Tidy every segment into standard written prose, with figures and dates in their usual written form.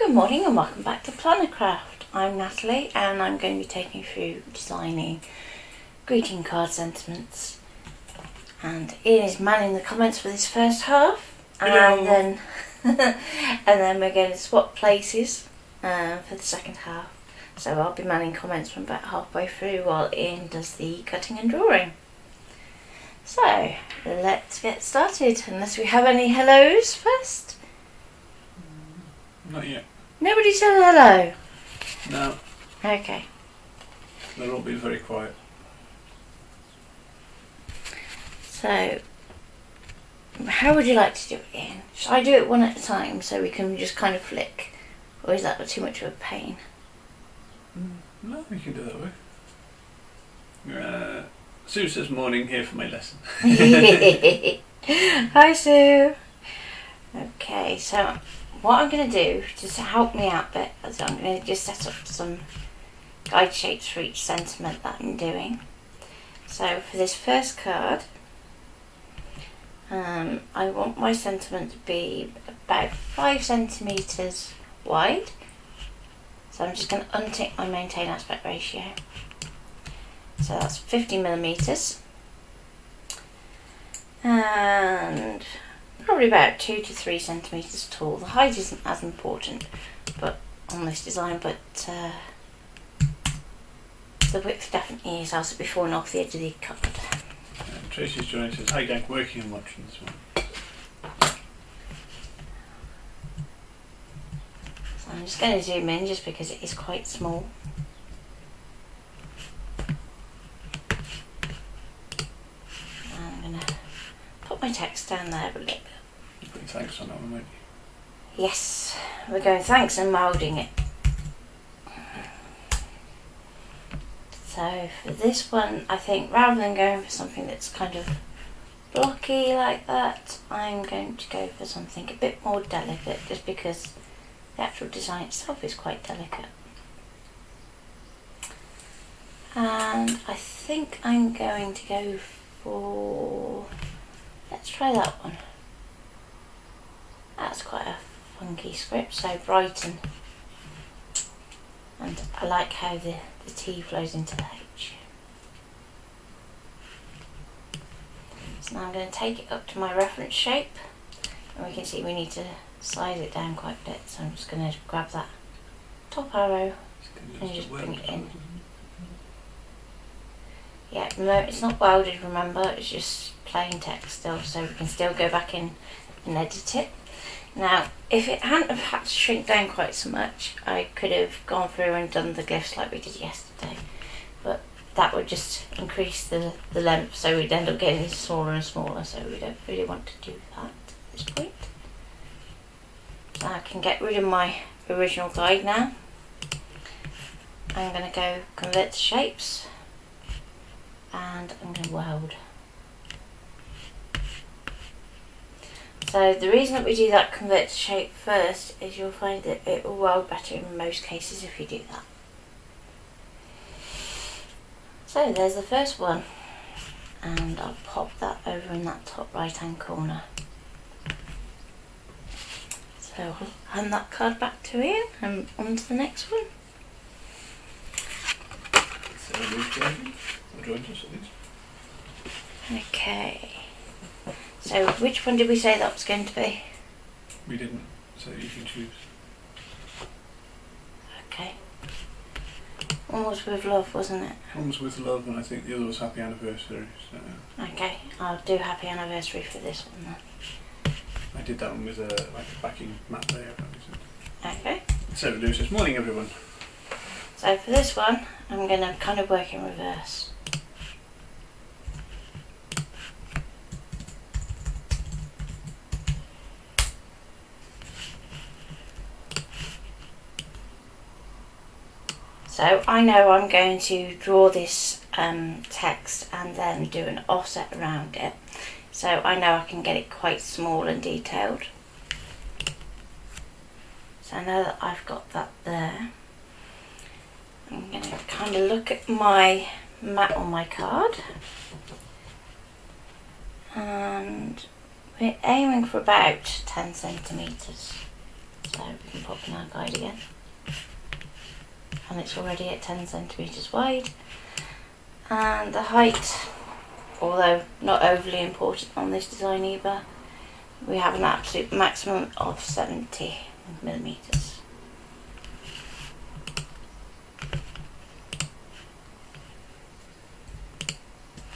Good morning and welcome back to Plannercraft. I'm Natalie and I'm going to be taking you through designing greeting card sentiments. And Ian is manning the comments for this first half. Hello. And then we're going to swap places for the second half. So I'll be manning comments from about halfway through while Ian does the cutting and drawing. So let's get started, unless we have any hellos first. Not yet. Nobody said hello. No, Okay. they're all being very quiet. So, how would you like to do it, Ian? Should I do it one at a time so we can just kind of flick? Or is that too much of a pain? No, we can do it that way. Sue says morning, here for my lesson. Hi, Sue. Okay, so what I'm going to do, just to help me out a bit, is I'm going to just set up some guide shapes for each sentiment that I'm doing. So for this first card, I want my sentiment to be about 5 centimetres wide. So I'm just going to untick my maintain aspect ratio. So that's 50 millimetres. And probably about 2 to 3 centimetres tall. The height isn't as important but on this design, but the width definitely is, as before and off the edge of the card. Tracy's joining says, hi gang, working and watching this one. So I'm just going to zoom in just because it is quite small. And I'm going to put my text down there a little bit. You put thanks on that one, won't you? Yes, we're going thanks and moulding it. So for this one, I think rather than going for something that's kind of blocky like that, I'm going to go for something a bit more delicate, just because the actual design itself is quite delicate. And I think I'm going to go for, let's try that one. That's quite a funky script, so Brighton. And I like how the T flows into the H. So now I'm going to take it up to my reference shape, and we can see we need to size it down quite a bit, so I'm just going to grab that top arrow and just bring it in. Yeah, no, it's not welded, remember, it's just plain text still, so we can still go back in and edit it. Now, if it hadn't have had to shrink down quite so much, I could have gone through and done the glyphs like we did yesterday, but that would just increase the length, so we'd end up getting smaller and smaller, so we don't really want to do that at this point. So I can get rid of my original guide now. I'm going to go convert to shapes, and I'm going to weld. So the reason that we do that convert to shape first is you'll find that it will weld better in most cases if you do that. So there's the first one, and I'll pop that over in that top right hand corner. So I'll hand that card back to Ian and on to the next one. So Lou's joining, or joined us at least. Okay. So which one did we say that was going to be? We didn't, so you can choose. Okay. One was with love, wasn't it? One was with love, and I think the other was happy anniversary. So Okay, I'll do happy anniversary for this one then. I did that one with like a backing mat layer. Okay. So Lou says, morning everyone. So for this one, I'm going to kind of work in reverse. So I know I'm going to draw this text and then do an offset around it. So I know I can get it quite small and detailed. So now that I've got that there, I'm going to kind of look at my mat on my card. And we're aiming for about 10 centimetres. So we can pop in our guide again. And it's already at 10 centimetres wide. And the height, although not overly important on this design either, we have an absolute maximum of 70 millimetres.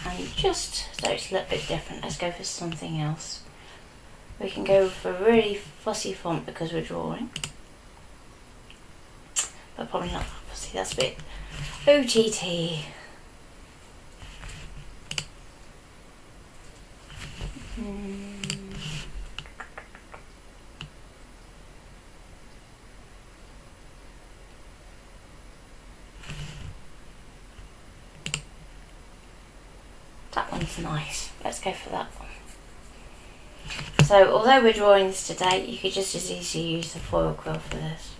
And just so it's a little bit different, let's go for something else. We can go for a really fussy font because we're drawing, but probably not that fussy, that's a bit OTT. That one's nice. Let's go for that one. So, although we're drawing this today, you could just as easily use the foil quill for this.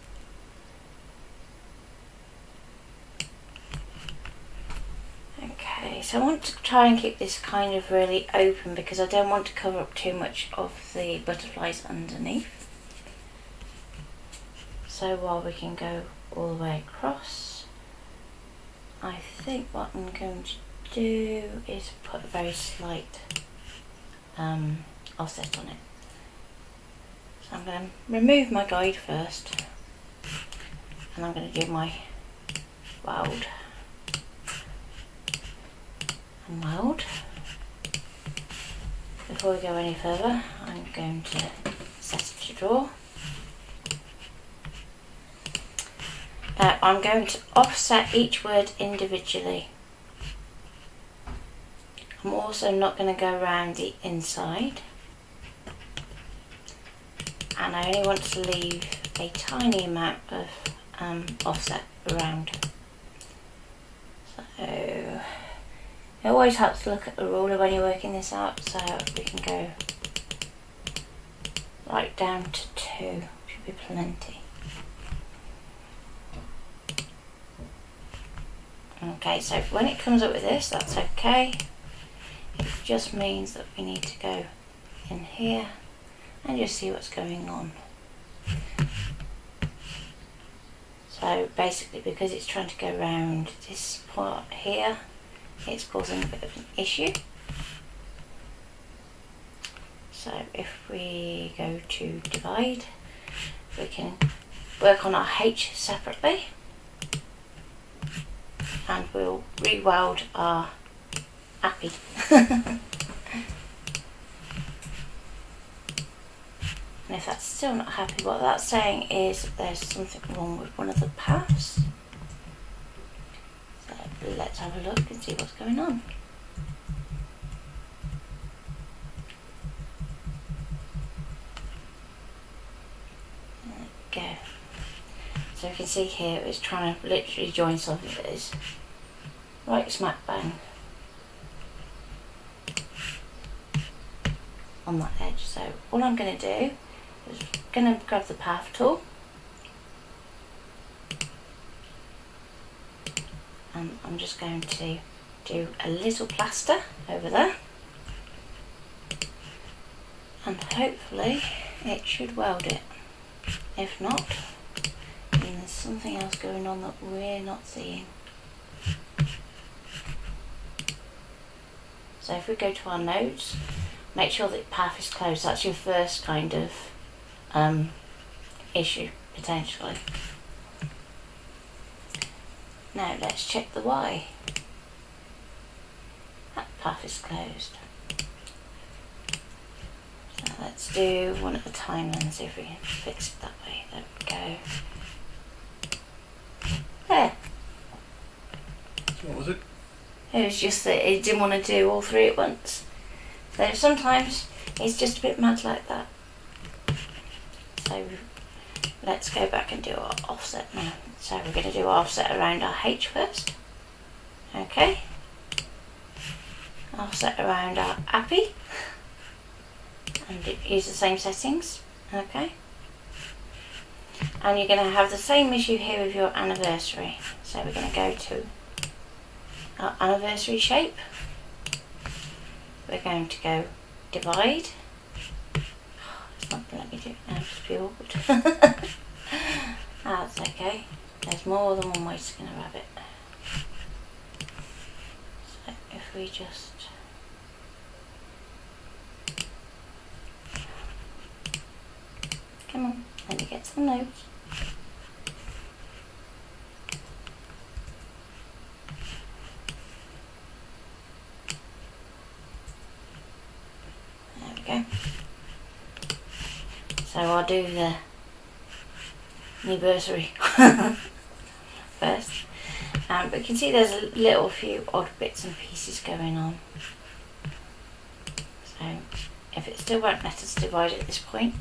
Okay, so I want to try and keep this kind of really open because I don't want to cover up too much of the butterflies underneath. So while we can go all the way across, I think what I'm going to do is put a very slight offset on it. So I'm going to remove my guide first, and I'm going to do my weld and weld. Before we go any further, I'm going to set it to draw. I'm going to offset each word individually. I'm also not going to go around the inside, and I only want to leave a tiny amount of offset around. So it always helps to look at the ruler when you're working this out, so we can go right down to 2, should be plenty. Okay, so when it comes up with this, that's okay. It just means that we need to go in here and just see what's going on. So basically, because it's trying to go around this part here, it's causing a bit of an issue. So if we go to divide, we can work on our H separately, and we'll re-weld our appy. And if that's still not happy, what that's saying is there's something wrong with one of the paths. So let's have a look and see what's going on. There we go. So you can see here it's trying to literally join something that is right smack bang on that edge. So all I'm going to do is going to grab the path tool, and I'm just going to do a little plaster over there, and hopefully it should weld it. If not, then there's something else going on that we're not seeing. So if we go to our nodes, make sure that the path is closed. That's your first kind of issue, potentially. Now let's check the Y. That path is closed. So let's do one at a time and see if we can fix it that way. There we go. There. What was it? It was just that it didn't want to do all three at once. So sometimes it's just a bit mad like that. So let's go back and do our offset now. So we're going to do our offset around our H first. Okay. Offset around our appy. And use the same settings. Okay. And you're going to have the same issue here with your anniversary. So we're going to go to our anniversary shape. We're going to go divide. It's not going to let me do it now, just be awkward. That's okay. There's more than one way to skin a rabbit. So if we just come on, let me get some notes. There we go. So I'll do the anniversary first. But you can see there's a little few odd bits and pieces going on. So if it still won't let us divide at this point,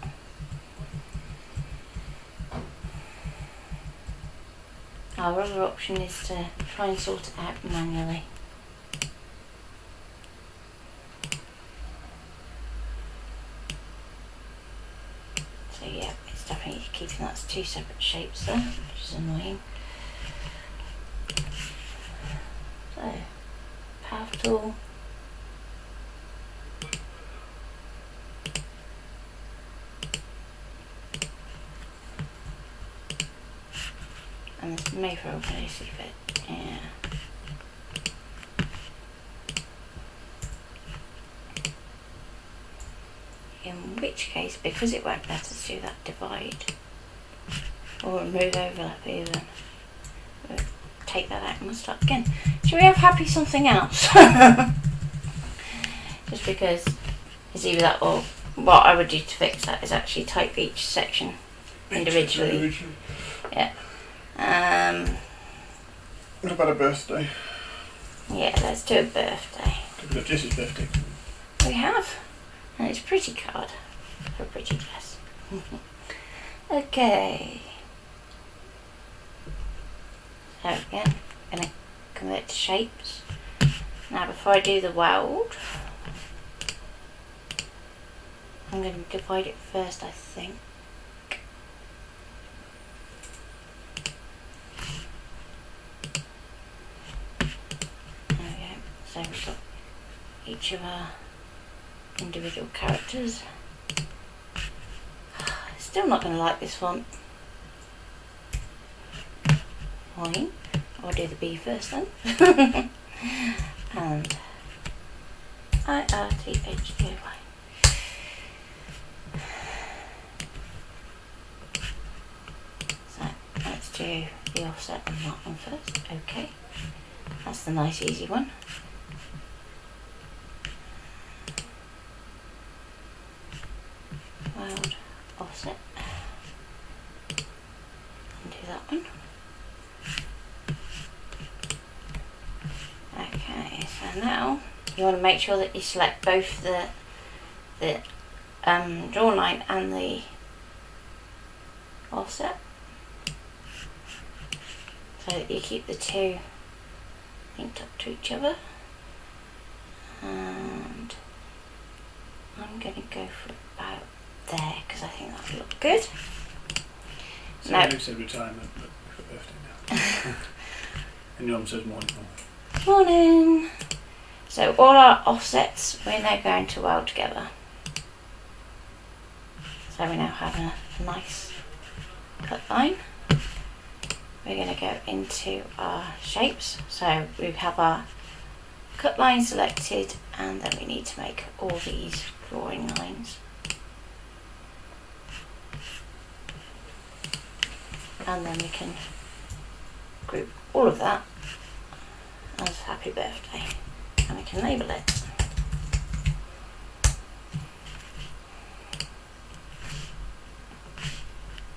our other option is to try and sort it out manually. So yeah, it's definitely keeping that as two separate shapes there, which is annoying. So, power tool. And this may for a basic bit, yeah. In which case, because it won't let us do that divide, or remove overlap even, we'll take that out and we'll start again. Should we have happy something else? Just because it's either that or what I would do to fix that is actually type each section individually. Yeah. What about a birthday? Yeah, let's do a birthday. We've got Jess's birthday. We have. And it's a pretty card for a pretty dress. Okay. So again, I'm going to convert to shapes. Now before I do the weld, I'm going to divide it first, I think. There we go. So we've got each of our individual characters. Still not going to like this font. Fine. I'll do the B first then. And IRTHDY. So let's do the offset on that one first. Okay. That's the nice easy one. Weld, offset, and do that one. Okay, so now you want to make sure that you select both the draw line and the offset, so that you keep the two linked up to each other. And I'm going to go for about there because I think that'll look good. So Now, Luke said retirement, but we've got birthday now. And your mum says morning. morning. So all our offsets we're now going to weld together. So we now have a nice cut line. We're going to go into our shapes. So we have our cut line selected, and then we need to make all these drawing lines. And then we can group all of that as happy birthday, and we can label it.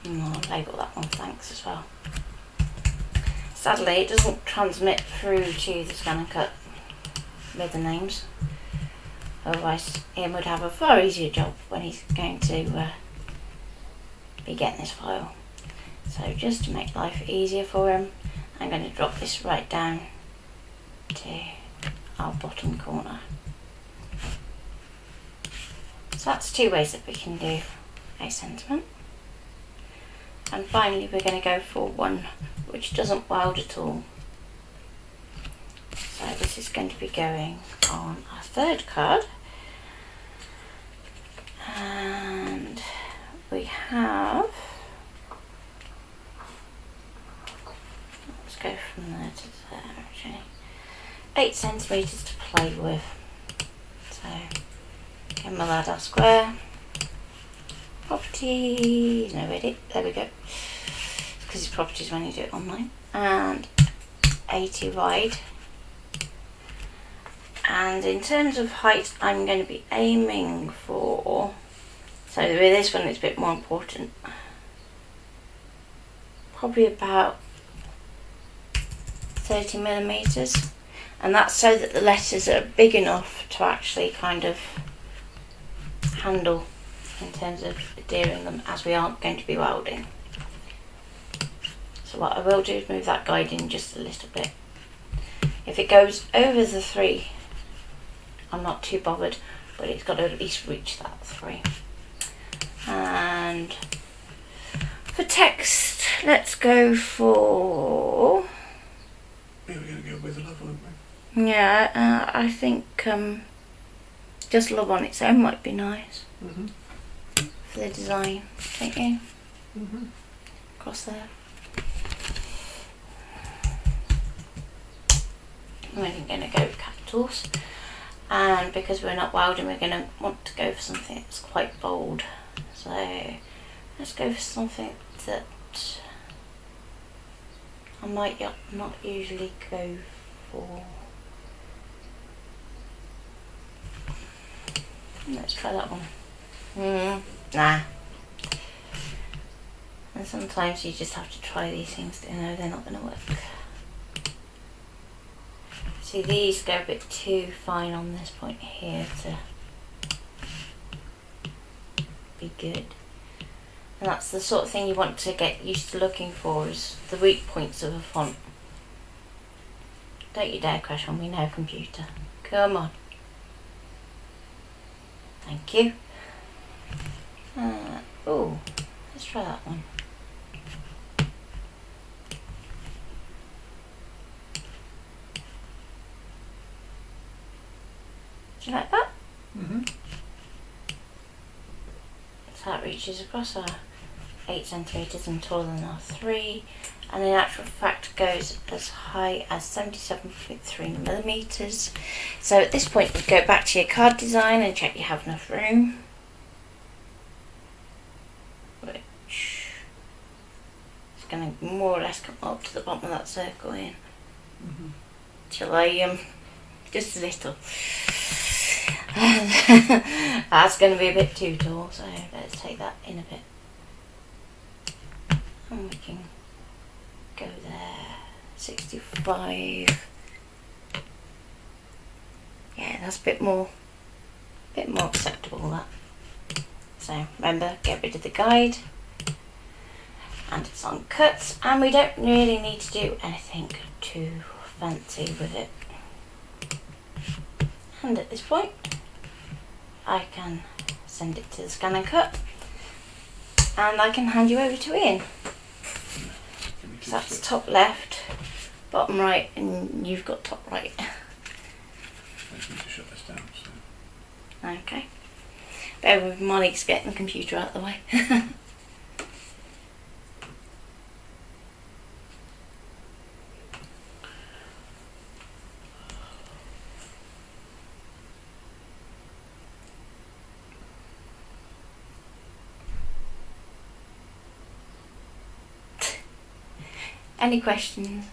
And I'll label that one thanks as well. Sadly it doesn't transmit through to the scan and cut with the names, otherwise Ian would have a far easier job when he's going to be getting this file. So just to make life easier for him, I'm going to drop this right down to our bottom corner. So that's two ways that we can do a sentiment. And finally we're going to go for one which doesn't weld at all. So this is going to be going on our third card. And we have, let's go from there to there actually, 8 centimetres to play with. So, again, my ladder square, properties, no edit, there we go, because it's properties when you do it online, and 80 wide. And in terms of height, I'm going to be aiming for, so with this one it's a bit more important, probably about 30 millimeters, and that's so that the letters are big enough to actually kind of handle in terms of adhering them, as we aren't going to be welding. So what I will do is move that guide in just a little bit. If it goes over the 3, I'm not too bothered, but it's got to at least reach that 3. And for text, let's go for, Yeah, we're going to go with the love, aren't we? yeah, I think just love on its own might be nice for the design, don't you? Across there. We're going to go with capitals, and because we're not welding, we're going to want to go for something that's quite bold. So let's go for something that I might not usually go for. Let's try that one. Nah. And sometimes you just have to try these things to know they're not going to work. See, these go a bit too fine on this point here to be good. And that's the sort of thing you want to get used to looking for, is the weak points of a font. Don't you dare crash on me now, computer. Come on. Thank you. Oh, let's try that one. Do you like that? So that reaches across our 8 centimetres and taller than our 3, and in actual fact goes as high as 77.3 millimetres. So at this point you go back to your card design and check you have enough room, which is going to more or less come up to the bottom of that circle in. Till I just a little. That's going to be a bit too tall, so let's take that in a bit. And we can go there. 65. Yeah, that's a bit more acceptable, that. So remember, get rid of the guide. And it's on cuts, and we don't really need to do anything too fancy with it. And at this point, I can send it to the scan and cut, and I can hand you over to Ian. So that's top left, bottom right, and you've got top right. I just need to shut this down. So. Okay. Bear with Molly's getting the computer out of the way. Any questions?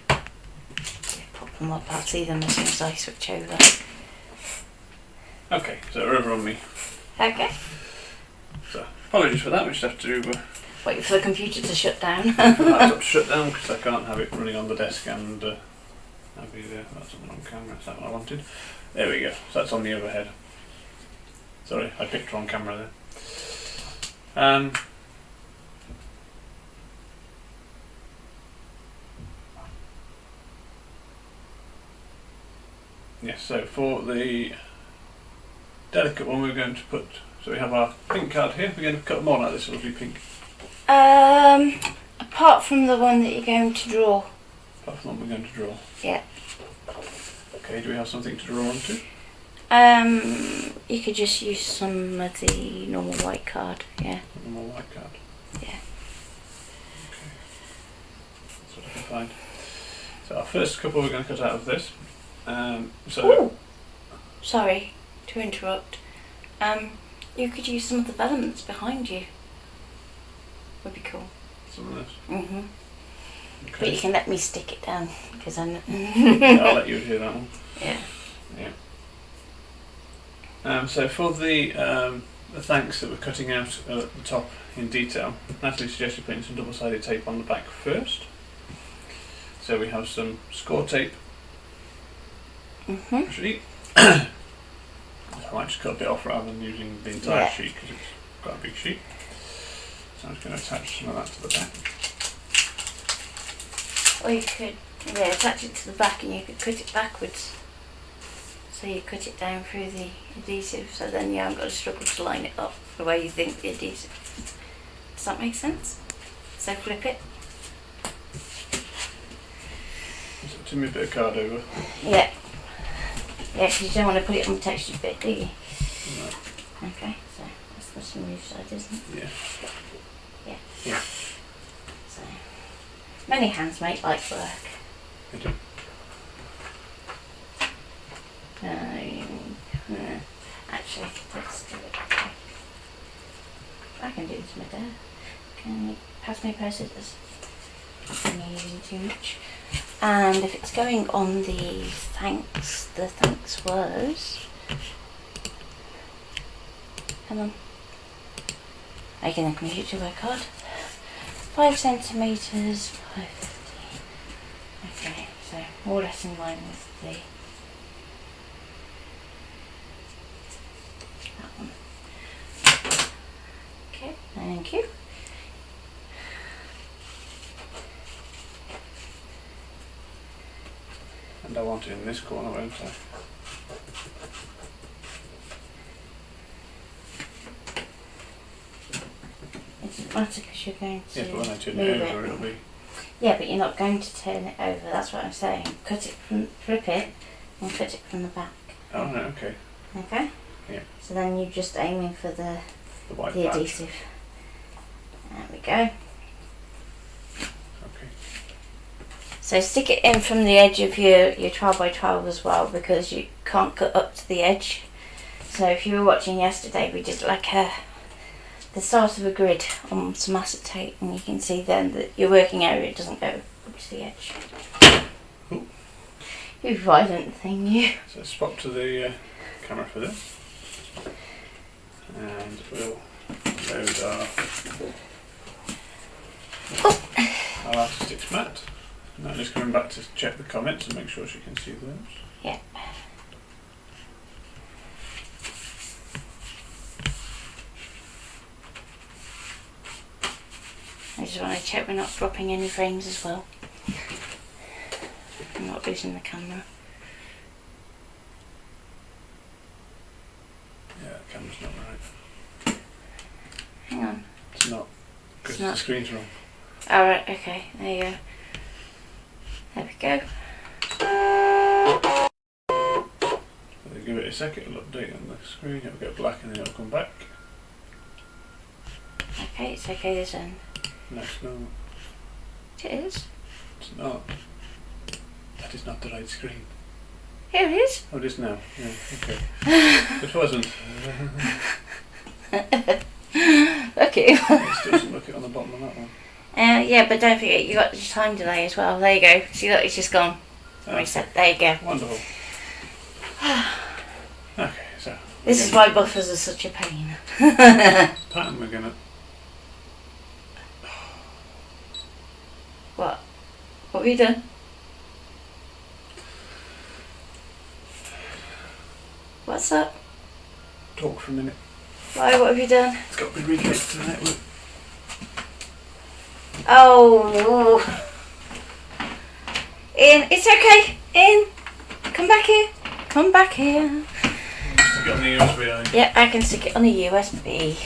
Pop them up, I'll see them as soon as I switch over. Okay, so we're over on me. Okay. So apologies for that, we just have to Wait for the computer to shut down. laptop shut down because I can't have it running on the desk and have you there. That's on the wrong camera, that's not what I wanted. There we go, so that's on the overhead. Sorry, I picked wrong camera there. Yes, so for the delicate one we're going to put, so we have our pink card here, we're going to cut them all like this, it'll be pink. Apart from the one that you're going to draw. Apart from the one we're going to draw. Yeah. Okay, do we have something to draw onto? You could just use some of the normal white card, yeah. Normal white card? Yeah. Okay. That's what I can find. So our first couple we're going to cut out of this. Ooh. Sorry to interrupt. You could use some of the elements behind you. Would be cool. Some of this? Mm-hmm. Okay. But you can let me stick it down, because I know. Yeah, I'll let you do that one. Yeah. Yeah. So for the thanks that we're cutting out at the top in detail, Natalie suggested putting some double-sided tape on the back first. So we have some score tape. Mm-hmm. Actually, I might just cut a bit off rather than using the entire sheet because it's quite a big sheet. So I'm just going to attach some of that to the back. Or you could attach it to the back and you could cut it backwards. So you cut it down through the adhesive, so then you haven't got to struggle to line it up the way you think the adhesive. Does that make sense? So flip it. So to move a bit of card over. Yeah. Yeah, because you don't want to put it on the textured bit, do you? No. Okay, so that's the smooth side, isn't it? Yeah. Yeah. Yeah. So, many hands make light work. They do. Actually, let's do it. Okay. I can do this with my dad. Can you pass me a pair of scissors? I'm not using too much. And if it's going on the thanks was. Come on. Making the computer work hard. 5 centimetres, 550. Okay, so more or less in line with the. That one. Okay, thank you. And I want it in this corner, won't I? It doesn't matter because you're going to. Yes, but when I turn move it over, it'll be. Yeah, but you're not going to turn it over. That's what I'm saying. Cut it from, flip it, and cut it from the back. Oh, no, okay. Okay. Yeah. So then you're just aiming for the white the patch. adhesive. There we go. Okay. So stick it in from the edge of your 12x12 as well, because you can't cut up to the edge. So if you were watching yesterday, we did like the start of a grid on some acetate, and you can see then that your working area doesn't go up to the edge. Ooh. You violent thing, you. So swap to the camera for this. And we'll load our artistic mat. Now just coming back to check the comments and make sure she can see those. Yeah. I just want to check we're not dropping any frames as well. I'm not losing the camera. Yeah, the camera's not right. Hang on. It's not, because It's not. the screen's wrong. Alright, okay, there you go. There we go. So give it a second, it'll update on the screen, it'll get black and then it'll come back. Okay, it's okay this end. No, it's not. It is. It's not. That is not the right screen. Here it is. Oh, it is now. Yeah, okay. It wasn't. Okay. It still doesn't look it on the bottom of that one. Yeah, but don't forget you got the time delay as well. There you go. See that it's just gone. Reset. There you go. Wonderful. Okay, so. This is why buffers are such a pain. Pattern we're gonna. What? What have you done? What's up? Talk for a minute. Why? What have you done? It's got to be reconnected to the network. Oh. Ian, it's okay. Ian, come back here. Come back here. Stick it on the USB, I. Yeah, I can stick it on the USB.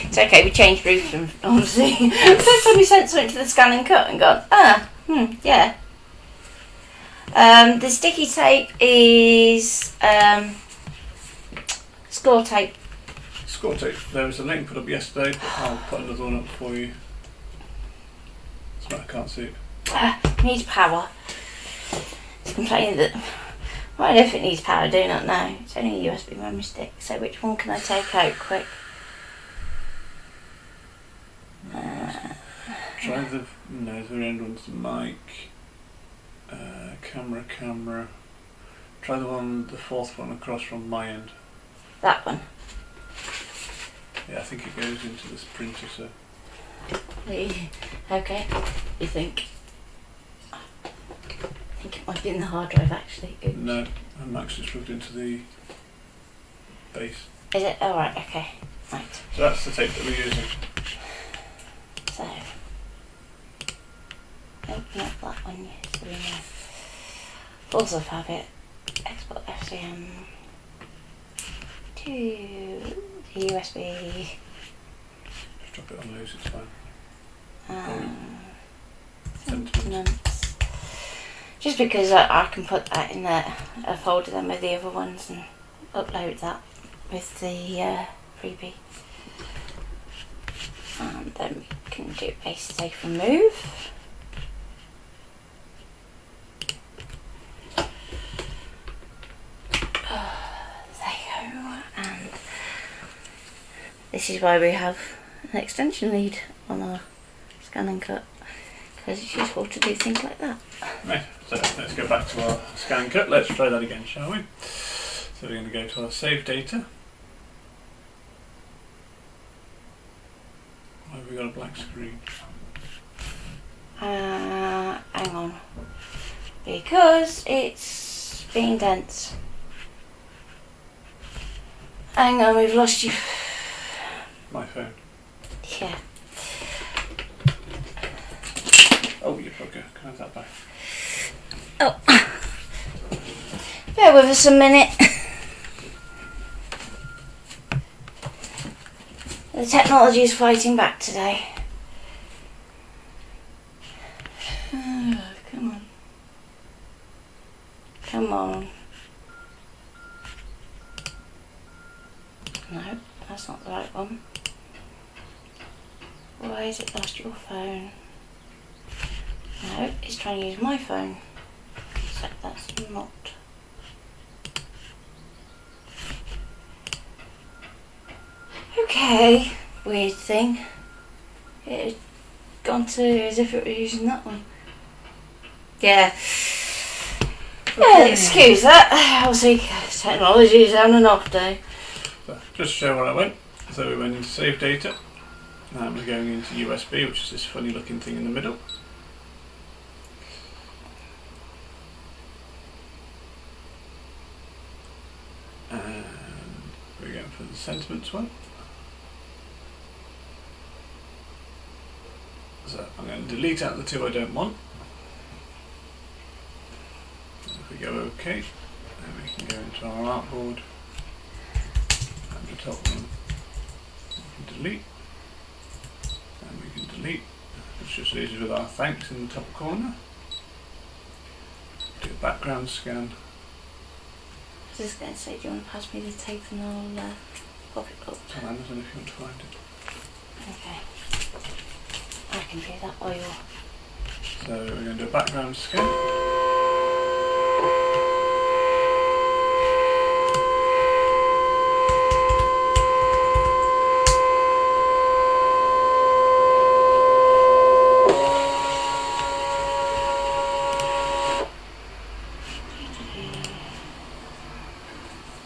It's okay, we changed routes and obviously. First time we sent something to the scan and cut and gone, yeah. The sticky tape is score tape. Score tape. There was a link put up yesterday, but I'll put another one up for you. Sorry, I can't see it. Needs power. It's complaining that. Well, I don't think it needs power, I do not know. It's only a USB memory stick, so which one can I take out quick? Try the end one's the mic. Camera. Try the fourth one across from my end. That one. Yeah, I think it goes into this printer, so. Okay, you think? I think it might be in the hard drive actually. Oops. No, I'm actually plugged into the base. Is it? Oh, right, okay. Right. So that's the tape that we're using. So, nope, not that one yet. So we know. Force of habit. Export FCM to the USB. Just drop it on loose, it's fine. Sentiments. Just because I can put that in a folder then with the other ones and upload that with the freebie. And then we can do base safe remove. And this is why we have an extension lead on our scan and cut, because it's useful to do things like that. Right, so let's go back to our scan and cut. Let's try that again, shall we? So we're going to go to our save data. Why have we got a black screen? Hang on. Because it's being dense. Hang on, we've lost you. My phone. Yeah. Oh, you bugger. Can I have that back? Oh. Bear with us a minute. The technology is fighting back today. Oh, come on. Come on. No, that's not the right one. Why has it lost your phone? No, it's trying to use my phone. So that's not. Okay, weird thing. It had gone to as if it were using that one. Yeah. Yeah, excuse that. Obviously, technology is having an off day. So, just to show where I went. So we went into save data. Now we're going into USB, which is this funny looking thing in the middle. And we're going for the sentiments one. So I'm going to delete out the two I don't want. If we go OK, then we can go into our artboard. And the top one, we can delete. And we can delete. It's just easy with our thanks in the top corner. Do a background scan. I was just going to say, do you want to pass me the tape and I'll pop it up? It's on Amazon if you want to find it. Okay. I can do that while you're... So we're going to do a background scan.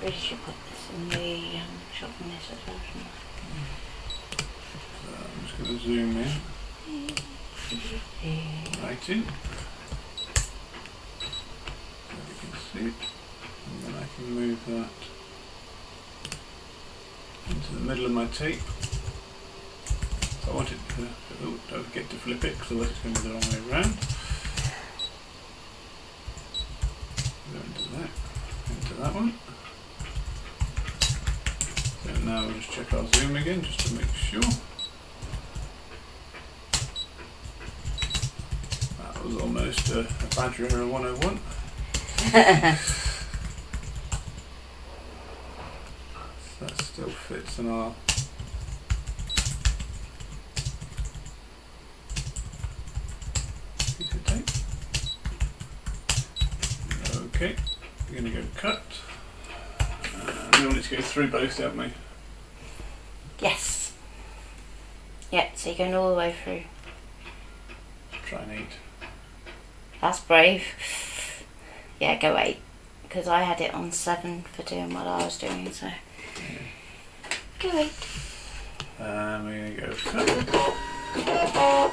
Really should put this in the shopping list as well, shouldn't So I'm just going to zoom in. Right in. So you can see it. And then I can move that into the middle of my tape. So I want it to, oh, don't forget to flip it because otherwise it's going to be the wrong way around. Go into that one. So now we'll just check our zoom again just to make sure. That was almost a badger error 101. So that's still fits in our piece of tape. Okay, we're going to go cut. We want it to go through both, don't we? Yes. Yeah, so you're going all the way through. Try an 8. That's brave. Yeah, go 8. Because I had it on 7 for doing what I was doing, so. Go 8. And we're going to go cut.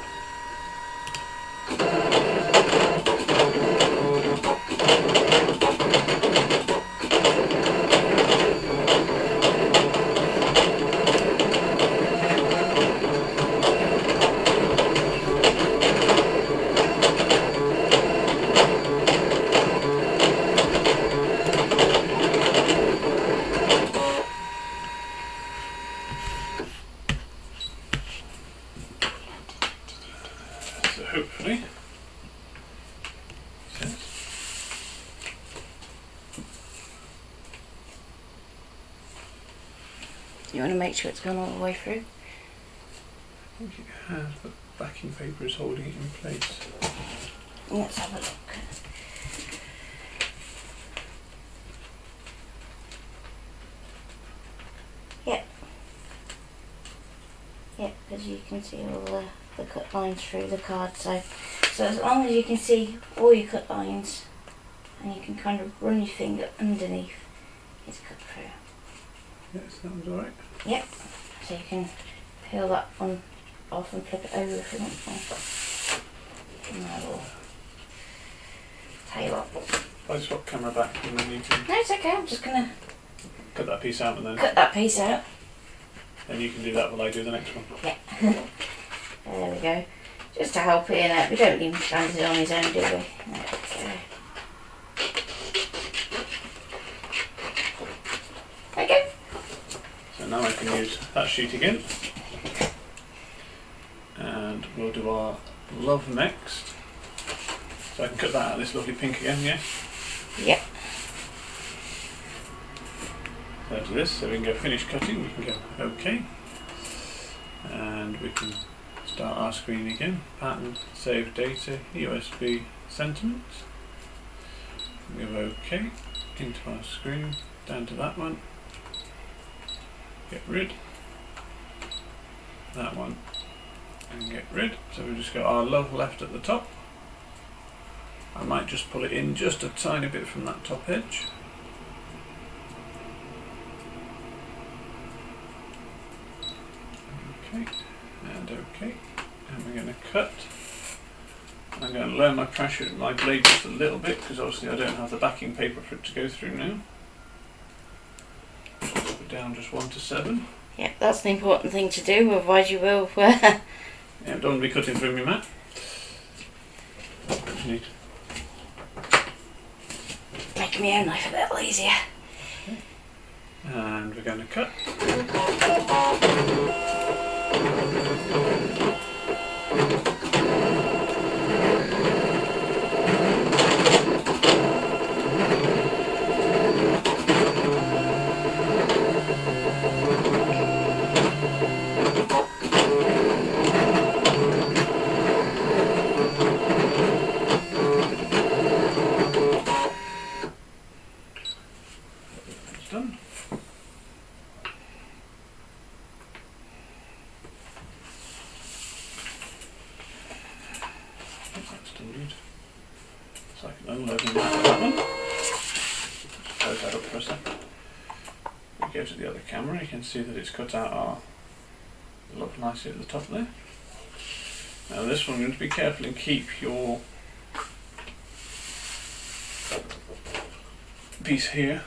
Hopefully. You want to make sure it's gone all the way through? I think it has, but backing paper is holding it in place. Let's have a look. Yep. Yep, because you can see all the cut lines through the card. So as long as you can see all your cut lines and you can kind of run your finger underneath, it's cut through. Yes, that was alright. Yep. So you can peel that one off and flip it over if you want to. And I will tell you what. I'll swap camera back and then you can No, it's okay. I'm just gonna cut that piece out and then cut that piece out. and you can do that while I do the next one. Yeah. There we go. Just to help Ian out. We don't leave him stranded on his own, do we? There we go. Okay. So now I can use that sheet again. And we'll do our love next. So I can cut that out, this lovely pink again, yeah? Yep. So to this, so we can go finish cutting, we can go OK. And we can start our screen again. Pattern, save data, USB sentiment. We go OK, into our screen, down to that one. Get rid. That one. And get rid. So we've just got our love left at the top. I might just pull it in just a tiny bit from that top edge. Okay, and okay. And we're going to cut. I'm going to lower my pressure at my blade just a little bit because obviously I don't have the backing paper for it to go through now. Put down just 1 to 7. Yeah, that's the important thing to do, otherwise you will. Yeah, don't want to be cutting through my mat. Neat. Making my own life a little easier. Okay. And we're going to cut. Done. That's done, dude. So I can unload that one. Just close that up for a second. We go to the other camera, you can see that it's cut out our look nicely at the top there. Now this one, you have to be careful and keep your piece here.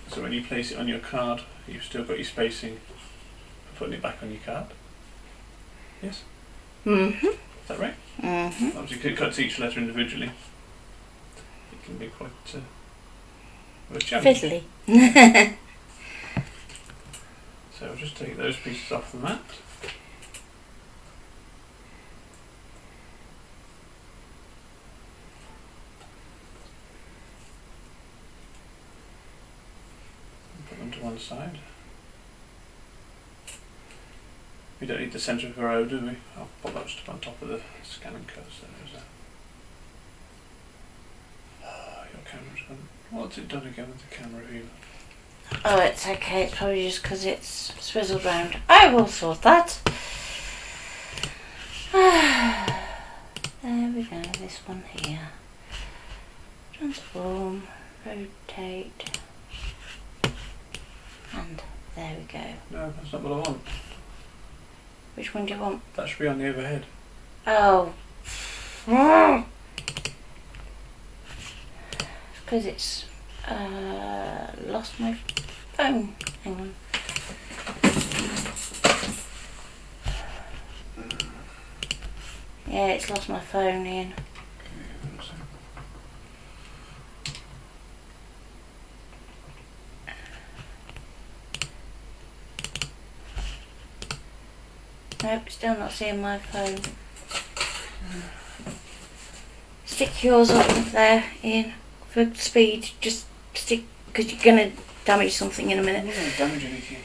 So when you place it on your card, you've still got your spacing for putting it back on your card. Yes? Mm-hmm. Is that right? Mm-hmm. Obviously it cuts each letter individually. It can be quite a challenge. Fiddly. So I'll just take those pieces off the mat. Put them to one side. We don't need the centre of a row, do we? I'll put that just on top of the scan and cut. So there's your camera's gone. What's it done again with the camera view? Oh, it's okay. It's probably just because it's swizzled round. I will sort that. There we go. This one here. Transform. Rotate. And there we go. No, that's not what I want. Which one do you want? That should be on the overhead. Oh. Because it's lost my phone. Hang on. Yeah, it's lost my phone, Ian. Nope, still not seeing my phone. Stick yours up there, Ian, for speed. Just stick, because you're going to damage something in a minute. I'm not going to damage anything.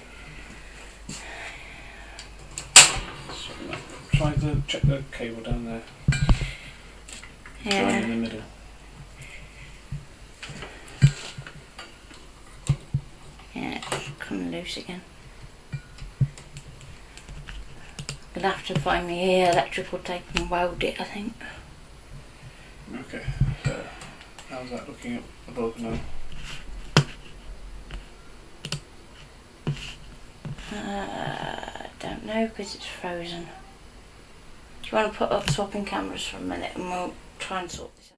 Try to check the cable down there. Yeah. Right in the middle. Yeah, it's coming loose again. I'm going to have to find the electrical tape and weld it, I think. Okay, so how's that looking up above now? Don't know because it's frozen. Do you want to put up swapping cameras for a minute and we'll try and sort this out?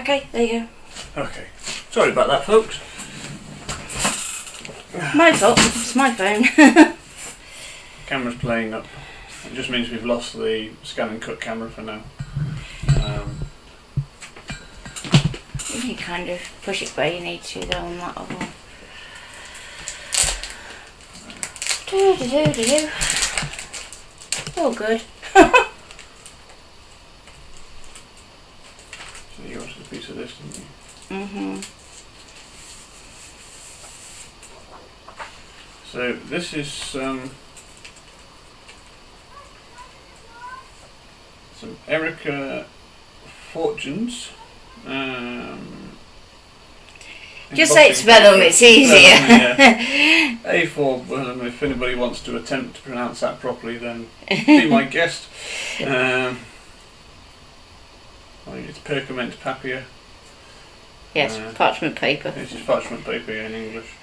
Okay, there you Okay, sorry about that, folks. go. My fault, it's my phone. Camera's playing up. It just means we've lost the scan and cut camera for now. You can kind of push it where you need to though on that other. Do. All good. So you wanted a piece of this, didn't you? Mhm. So this is some Erica Fortunes. Just say it's embossing vellum, paper. it's easier. Vellum, yeah. A4 vellum. If anybody wants to attempt to pronounce that properly, then be my guest. I think it's pergament papier. Yes, parchment paper. This is parchment paper in English.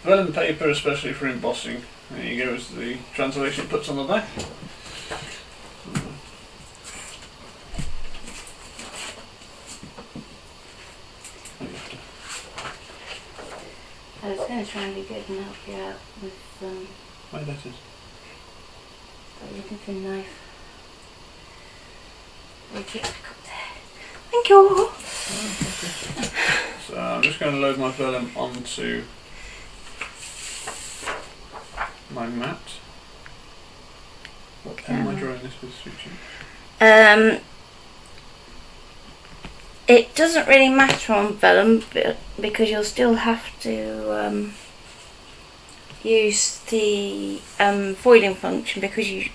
Vellum paper, especially for embossing. There you go, is the translation it puts on the back. I was going to try and be good and help you out with My letters. looking for a knife. Okay, up there. Thank you. So I'm just going to load my vellum onto my mat. What pen am I drawing this with, Suchi? It doesn't really matter on vellum because you'll still have to use the foiling function because you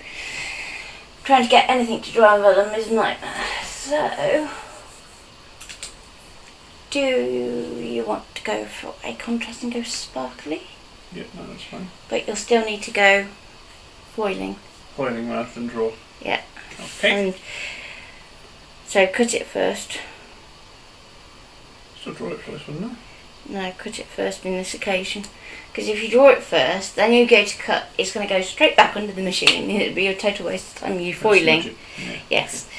trying to get anything to dry on vellum is a nightmare. So, do you want to go for a contrast and go sparkly? Yeah, no, that's fine. But you'll still need to go foiling. Foiling rather than draw. Yeah. Okay. And so cut it first. Still draw it first, wouldn't I? No, cut it first in this occasion. Because if you draw it first, then you go to cut, it's going to go straight back under the machine. It'll be a total waste of time you foiling. Yeah. Yes.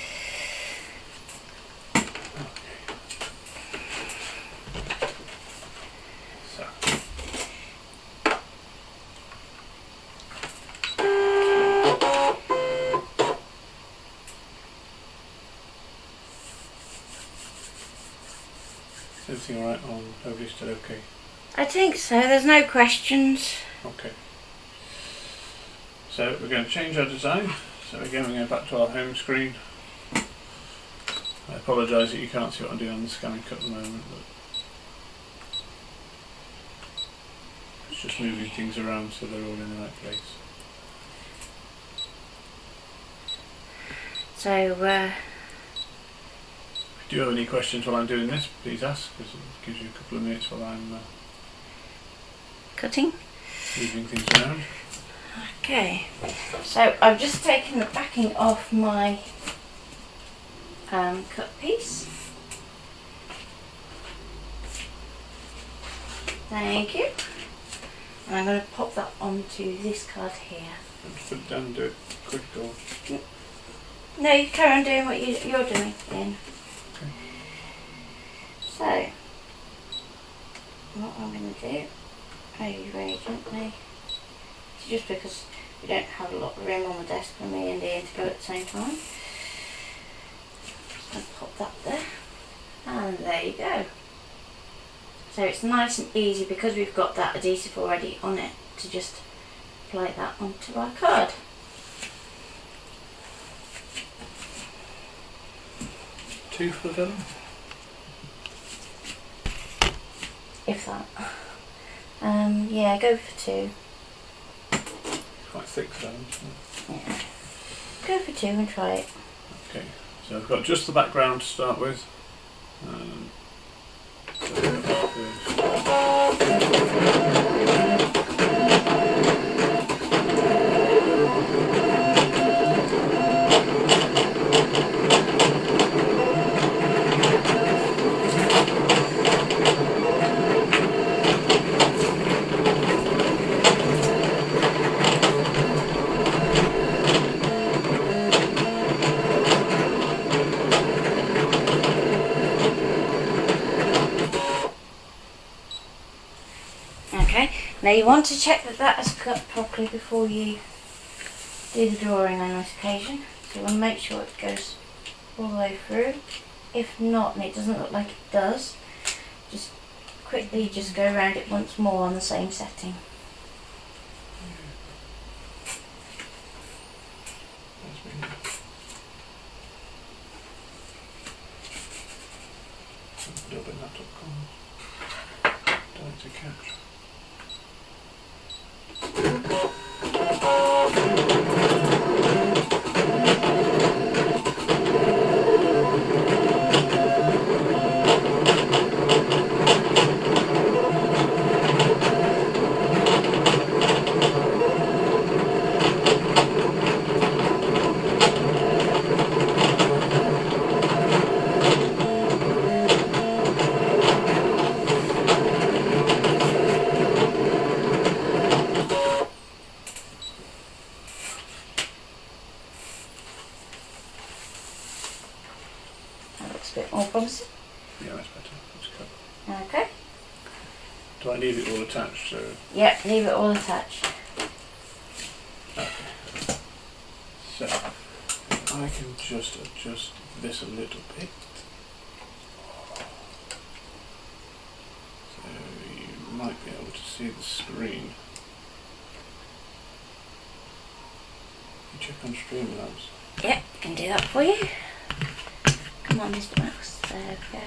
So. everything alright on Nobody's Still Okay? I think so, there's no questions. Okay. So we're going to change our design. So again we're going back to our home screen. I apologise that you can't see what I'm doing on the scanning cut at the moment, but it's just moving things around so they're all in the right place. So, If you do have any questions while I'm doing this, please ask, because it gives you a couple of minutes while I'm cutting. moving things around. Okay, so I've just taken the backing off my cut piece. Thank you. And I'm going to pop that onto this card here. Just put it down and do it quick or... No, you carry on doing what you're doing then. Okay. So, what I'm going to do, very gently, just because we don't have a lot of room on the desk for me and Ian to go at the same time. Just going to pop that there, and there you go. So it's nice and easy because we've got that adhesive already on it to just apply that onto our card. Two for them? If that. Yeah, go for 2. Quite thick for them. Yeah. Go for 2 and try it. Okay, so I've got just the background to start with. Okay, now you want to check that that is cut properly before you do the drawing on this occasion. So you want to make sure it goes all the way through. If not, and it doesn't look like it does, just quickly just go around it once more on the same setting. A little bit of that up comes. Don't to catch. That looks a bit more promising. Yeah, that's better. That's cut. Okay. Do I leave it all attached? So Yep, leave it all attached. okay. So I can just adjust this a little bit. So you might be able to see the screen. You check on Streamlabs. Yep, can do that for you. Come on, Mr. Mouse. There we go.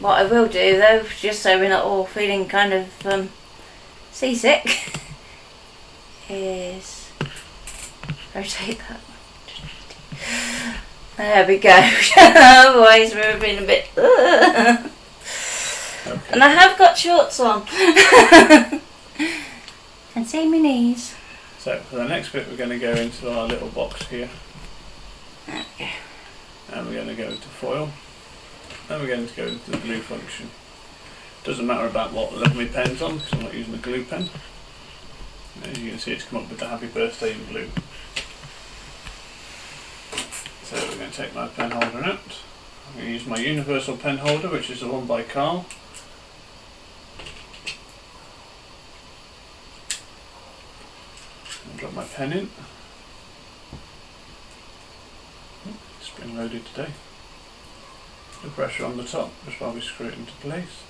What I will do though, just so we're not all feeling kind of seasick, is rotate that. There we go. Otherwise we're being a bit. Okay. And I have got shorts on. And see my knees. So for the next bit we're going to go into our little box here. There we go. And we're going to go into foil. Then we're going to go into the glue function. Doesn't matter about what level my pen's on because I'm not using a glue pen. As you can see, it's come up with the happy birthday in blue. So we're going to take my pen holder out. I'm going to use my universal pen holder, which is the one by Carl. And drop my pen in. Spring loaded today. the pressure on the top just while we screw it into place.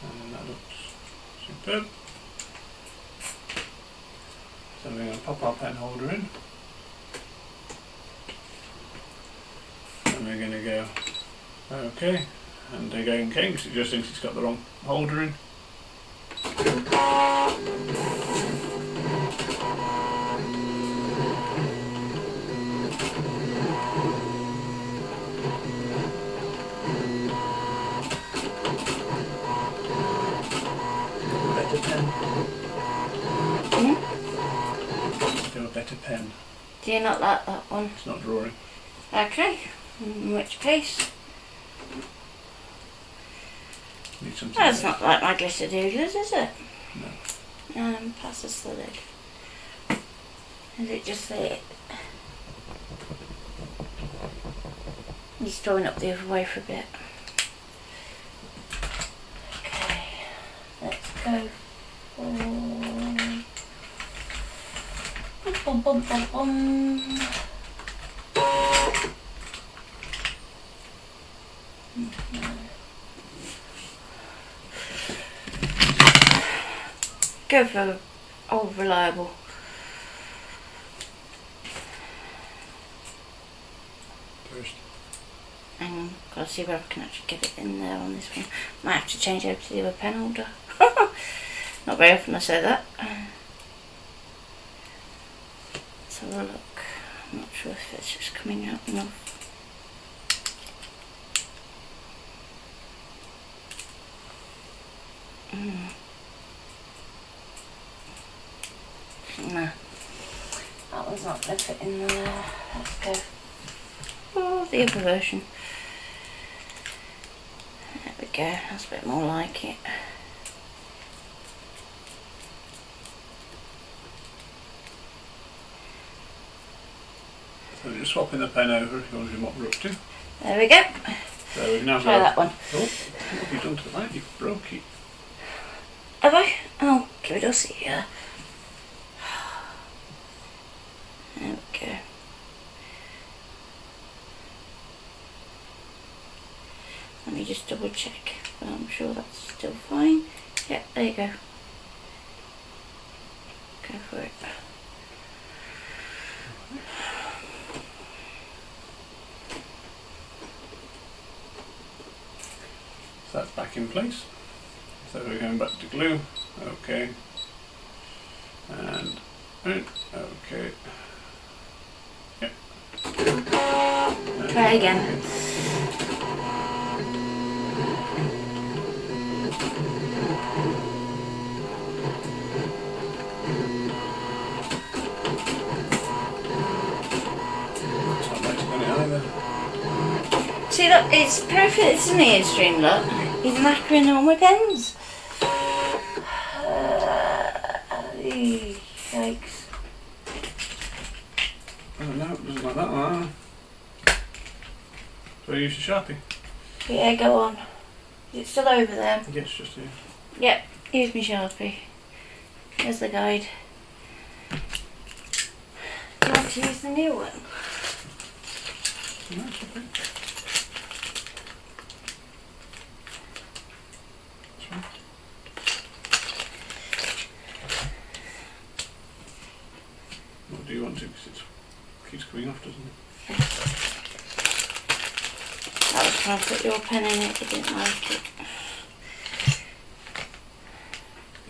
And that looks superb. So we're going to pop our pen holder in. And we're going to go OK. And again, Kings, it just thinks it's got the wrong holder in. Better pen. Do a better pen. Do you not like that one? It's not drawing. Okay, in which case, Need something that's else. not like my glitter doodlers, is it? No. Pass us the lid. Is it just there? He's drawing up the other way for a bit. Okay, let's go for... Bum, bum, bum, bum. Go for old reliable. First. Hang on, gotta see where I can actually get it in there on this one. Might have to change over to the other pen holder. Not very often I say that. Let's have a look. I'm not sure if it's just coming out enough. No, that one's not going to fit in there. Let's go for the other version. There we go, that's a bit more like it. So we're just swapping the pen over if you want to see what we're up to. There we go. So we've now Try got... that one. Oh, what have you done to the light? You've broke it. Have I? Oh, give it us here. There we go. Let me just double check, but I'm sure that's still fine. Yeah, there you go. Go for it. So that's back in place. So we're going back to glue. Okay. And okay. Yep. Try again. It's not right on it either. See, look, it's perfect, isn't it, Stream? Look, he's knackering all my pens. Yikes. Oh no, it doesn't like that one. So I use the Sharpie? Yeah, go on. Is it still over there? Yes, just here. Yep, use me Sharpie. There's the guide. Do you want to use the new one? No, it's okay. That's fine. What do you want to? Because it keeps coming off, doesn't it? I was trying to put your pen in it, you didn't like it.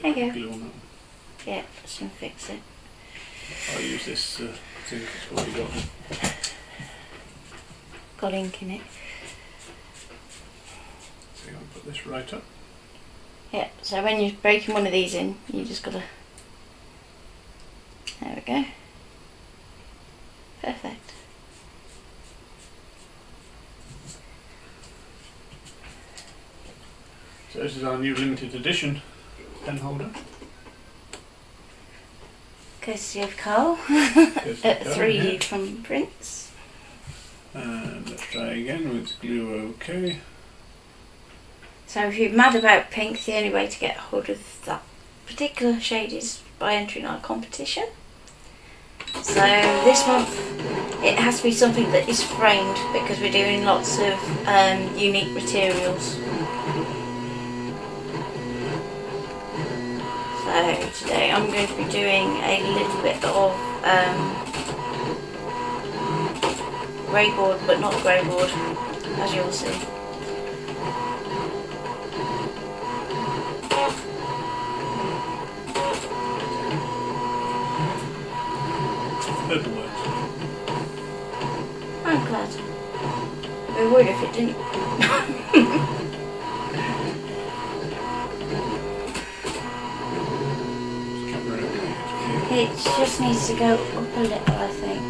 There you go. Glue on that one. Yeah, just gonna fix it. I'll use this thing that's already got. Got ink in it. So I'm going to put this right up. Yeah, so when you're breaking one of these in, you just gotta... There we go. Perfect. So this is our new limited edition pen holder. Courtesy of Carl. Courtesy of Carl, 3 yeah. from Prince. And let's try again with glue OK. So if you're mad about pink, the only way to get hold of that particular shade is by entering our competition. So this month it has to be something that is framed because we're doing lots of unique materials. So today I'm going to be doing a little bit of grey board, but not grey board, as you'll see. I'm glad. I'd be worried if it didn't. It just needs to go up a little, I think.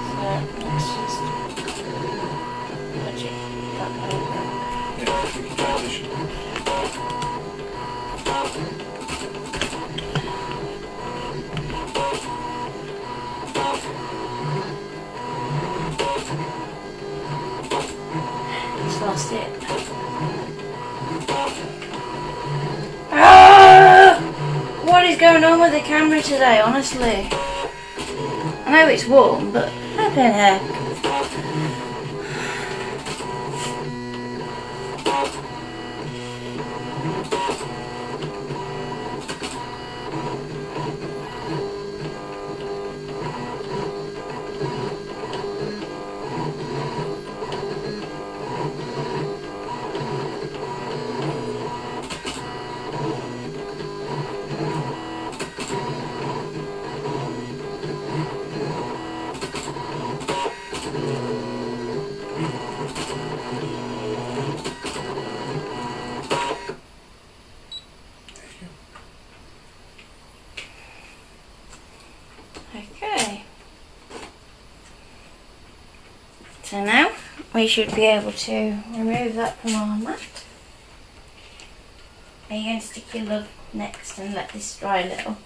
So let's just budget that over. Yeah, we can transition. Just lost it. Ah! What is going on with the camera today, honestly? I know it's warm, but flipping heck. Okay. So now we should be able to remove that from our mat. Are you going to stick your love next and let this dry a little?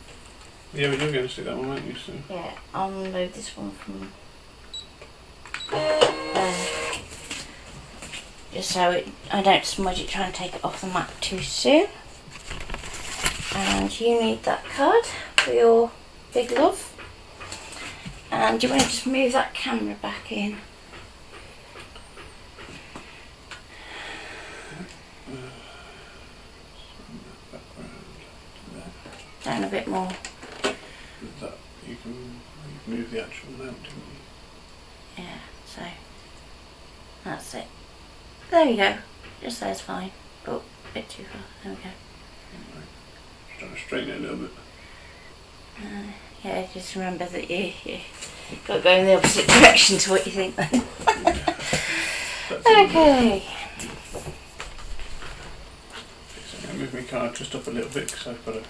Yeah, we are going to stick that one, aren't you? So. Yeah, I'll remove this one from there. Just so I don't smudge it trying to take it off the mat too soon. And you need that card for your big love. And you want to just move that camera back in. Down a bit more. That you can move the actual mount, didn't you? Yeah, so that's it. There you go. Just there's fine. Oh, a bit too far. There we go. Right. Trying to straighten it a little bit. Yeah, just remember that you got to go in the opposite direction to what you think then. Yeah. Okay. So I'm going to move my card just up a little bit because I've got a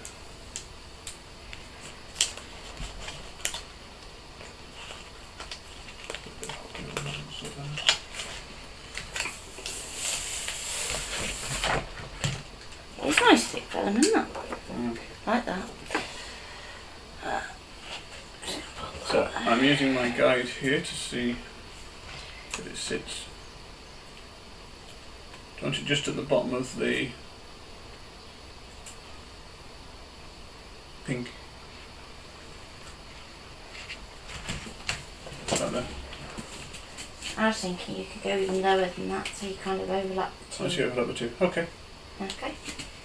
It's nice thick vellum, isn't it? Mm. Like that. So I'm using my guide here to see that it sits. Do you want it just at the bottom of the pink? Like that. I was thinking you could go even lower than that, so you kind of overlap the two. Let's see overlap the two. Okay. Okay.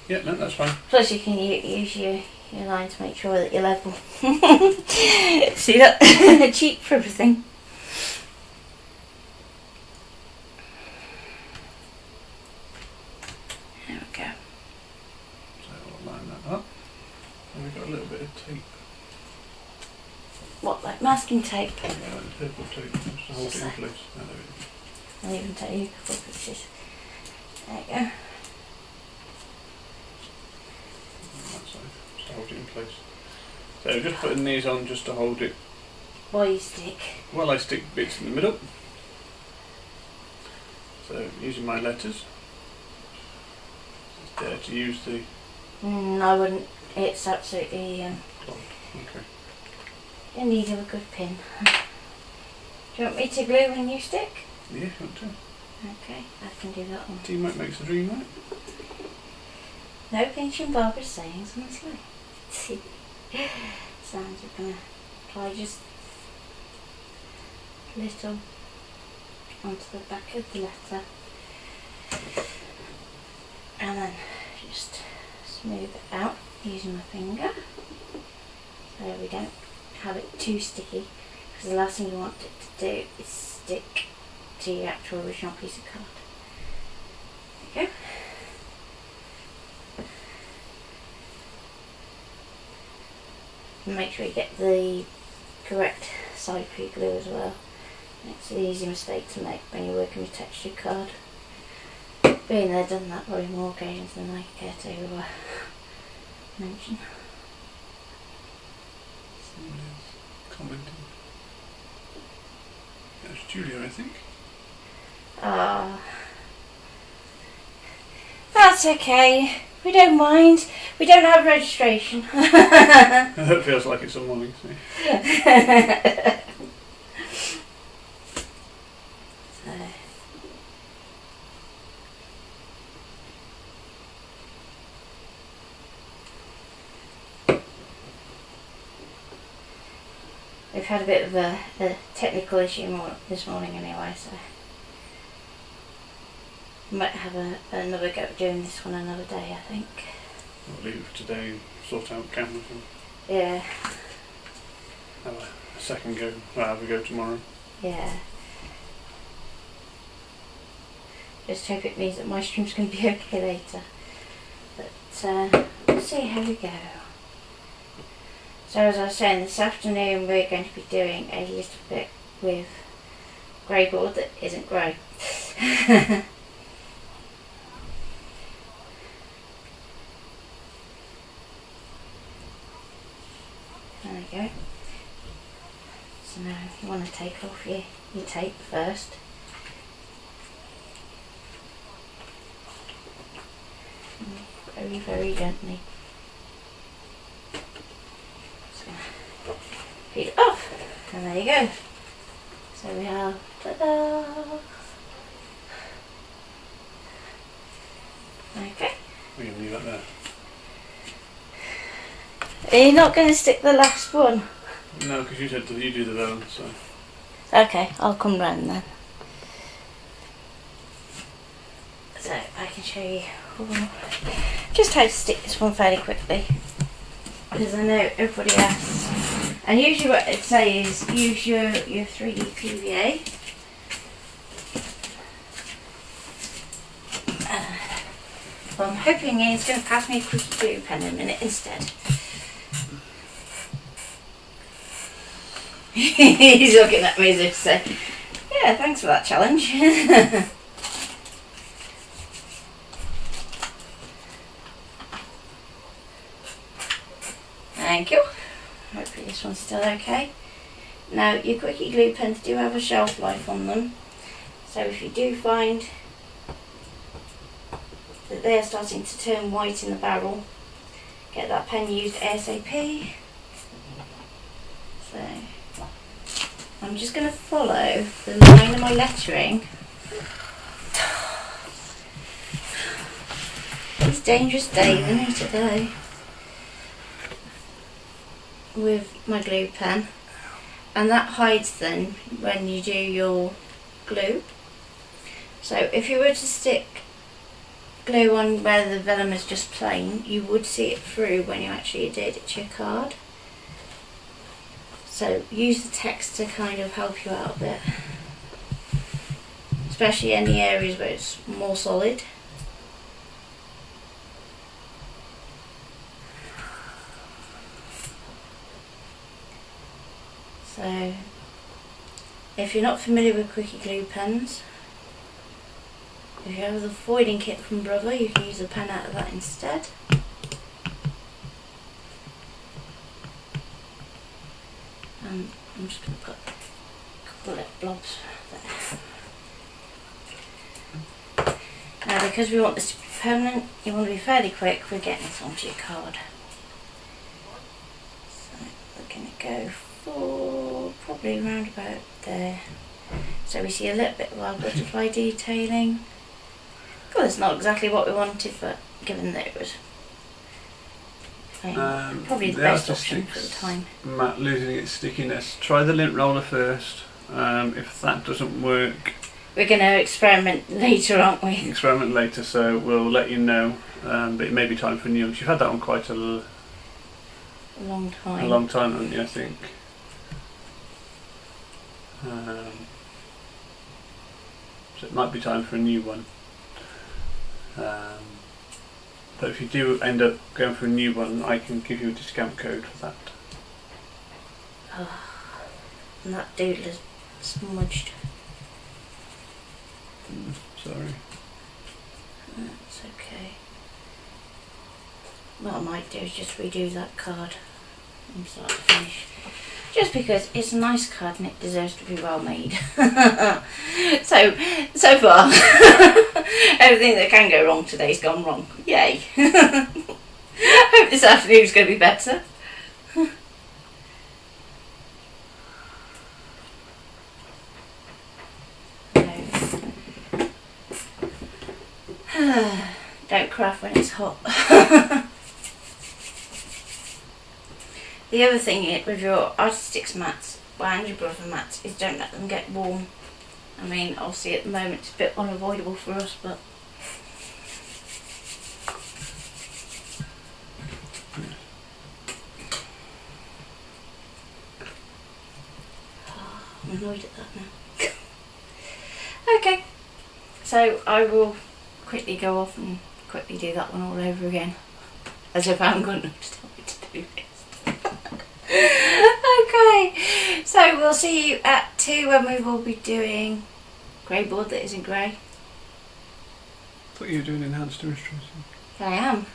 Yeah, no, that's fine. Plus you can use your line to make sure that you're level. See that? Cheap for everything. There we go. So I'll line that up. And we've got a little bit of tape. What, like masking tape? Yeah, like purple tape just to hold it in place. Oh, there we go. I'll even tell you a couple of pieces. There you go. That side, just to hold it in place. So just putting these on just to hold it. While you stick. Well, I stick bits in the middle. So using my letters. It's there to use the I wouldn't. It's absolutely. okay. You need a good pin. Do you want me to glue when you stick? Yeah, if you want to. Okay, I can do that one. Teamwork makes the dream work. No pinching Barbara's sayings, honestly. Sounds are gonna apply just a little onto the back of the letter, and then just smooth it out using my finger so we don't have it too sticky, because the last thing you want it to do is stick to your actual original piece of card. There you go. And make sure you get the correct side for your glue as well. It's an easy mistake to make when you're working with textured card. Being there, done that probably more occasions than I care to mention. Somebody's commenting. That's Julia, I think. Ah, that's okay. We don't mind. We don't have registration. That feels like it's a morning thing. We've had a bit of a technical issue this morning anyway, so we might have another go at doing this one another day, I think. I'll leave it for today and sort out Canvas and Yeah. have a second go. Well, have a go tomorrow. Yeah. Just hope it means that my stream's going to be okay later. But we'll see how we go. So as I was saying, this afternoon we're going to be doing a little bit with grey board that isn't grey. There we go. So now you want to take off your tape first. Very, very gently. Peel it off, and there you go. So we have, ta-da! Okay. We're going to leave that there. Are you not going to stick the last one? No, because you said that you do the vellum, so. Okay, I'll come round then. So I can show you just how to stick this one fairly quickly, because I know everybody asks. And usually what I'd say is use your 3D PVA. Well, I'm hoping Ian's going to pass me a quickie glue pen in a minute instead. He's looking at me as if to say, yeah, thanks for that challenge. Thank you. Hopefully this one's still okay. Now, your quickie glue pens do have a shelf life on them, so if you do find that they are starting to turn white in the barrel, get that pen used ASAP. So I'm just going to follow the line of my lettering. It's a dangerous day, isn't it, today? With my glue pen, and that hides then when you do your glue. So if you were to stick glue on where the vellum is just plain, you would see it through when you actually adhered it to your card. So use the text to kind of help you out a bit, especially in the areas where it's more solid. So if you're not familiar with quickie glue pens, if you have the foiling kit from Brother, you can use a pen out of that instead. And I'm just going to put a couple of little blobs there. Now, because we want this to be permanent, you want to be fairly quick with getting this onto your card. So we're going to go for probably around about there. So we see a little bit of our butterfly detailing. Well, it's not exactly what we wanted, but given that it was probably the best option for the time. Matt losing its stickiness. Try the lint roller first, If that doesn't work, we're going to experiment later, aren't we? experiment later, so we'll let you know. But it may be time for a new one. You've had that one quite a long time. A long time, haven't you, I think? So it might be time for a new one. But if you do end up going for a new one, I can give you a discount code for that. Oh, and that doodle is smudged. Sorry. That's okay. What I might do is just redo that card from start to finish. Just because it's a nice card and it deserves to be well made. so far, everything that can go wrong today's gone wrong. Yay! Hope this afternoon's going to be better. Don't craft when it's hot. The other thing with your artistics mats and your brother mats is don't let them get warm. I mean, obviously at the moment it's a bit unavoidable for us, but I'm annoyed at that now. Okay, so I will quickly go off and quickly do that one all over again, as if I haven't got enough to tell me to do this. Okay, so we'll see you at 2 when we will be doing grey board that isn't grey. I thought you were doing enhanced illustration. I am.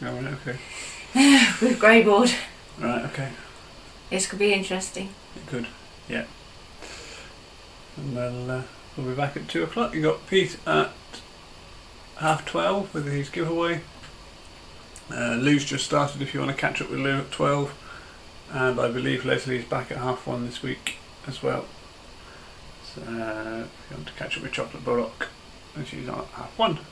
Oh, right, okay. With grey board. Right, okay. This could be interesting. It could, yeah. And we'll be back at 2 o'clock. You got Pete at 12:30 with his giveaway. Lou's just started if you want to catch up with Lou at 12. And I believe Leslie's back at 1:30 this week as well. So if you want to catch up with Chocolate Baroque, and she's on at 1:30.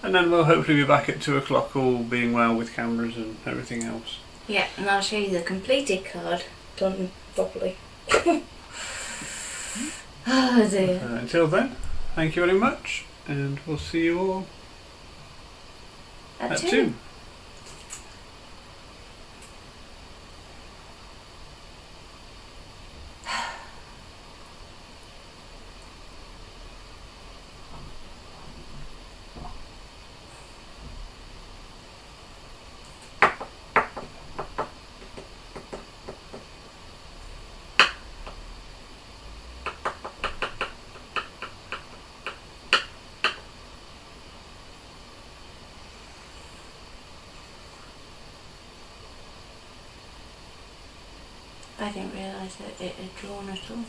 And then we'll hopefully be back at 2 o'clock, all being well with cameras and everything else. Yeah, and I'll show you the completed card done properly. Oh dear. Until then, thank you very much, and we'll see you all at 2. I didn't realise that it had drawn at all.